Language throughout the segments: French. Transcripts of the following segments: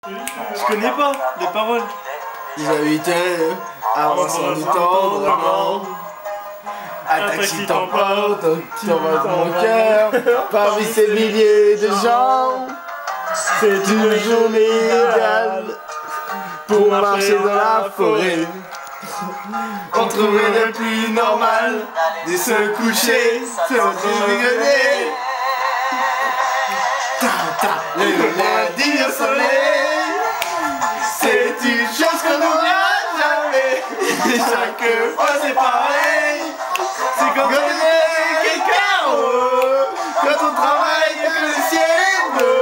Je connais pas les paroles. Ils habitaient avançant du tendrement. Un taxi t'emporte, qui envoie dans mon cœur. Parmi ces milliers de gens, c'est une journée idéale pour marcher dans la forêt. On trouvait le plus normal de se coucher, se rigoler. Le lundi au soleil, c'est une chose qu'on n'oubliera jamais. Et chaque fois c'est pareil, c'est quand on est quelqu'un, quand on travaille que le ciel est beau,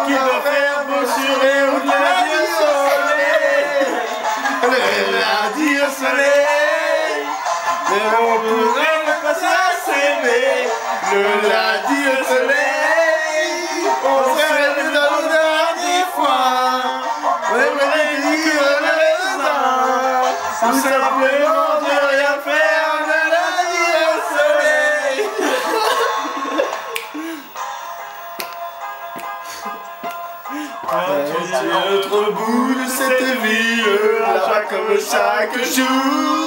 qu'il doit faire beau sur les routes le lundi au soleil. Le lundi au soleil, mais on pourrait ne pas s'aimer. Le lundi au soleil, on serait dans l'odeur des foins, on aimerait dire le raisin, ou simplement de rien faire le lundi au soleil. Tu es à l'autre bout de cette ville, là-bas comme chaque jour.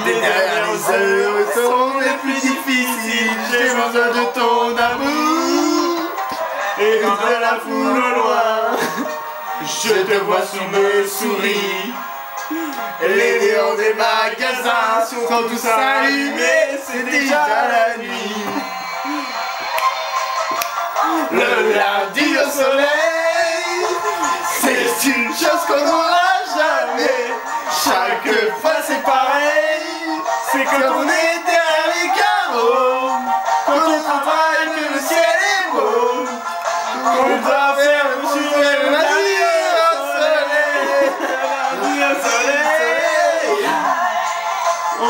Les dernières heures sont les plus difficiles, j'ai besoin de ton amour. Et de la foule au loin, je te vois sous mes souris. Les néons des magasins sont tous allumés, c'est déjà la nuit. Le lundi au soleil, c'est une chose qu'on n'aura jamais. Chaque fois c'est pareil, c'est quand on est derrière les carreaux, quand on travaille que le ciel est beau, qu'on doit faire le sourire le lundi au soleil. Le lundi au soleil, on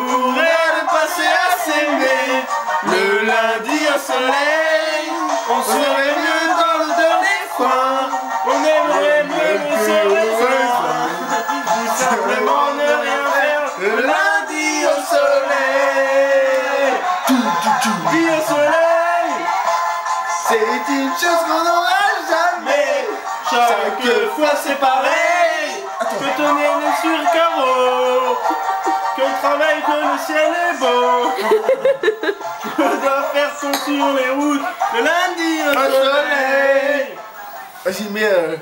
pourrait le passer à s'aimer. Le lundi au soleil, on serait mieux dans le dernier coin, on aimerait mieux le soleil, ou simplement ne rien faire. Le lundi au soleil, lundi au soleil, c'est une chose qu'on n'aura jamais. Chaque fois c'est pareil, que ton nez est sur le carreau, qu'on travaille que le ciel est beau, qu'on doit faire son sur les routes le lundi au soleil. Vas-y, mets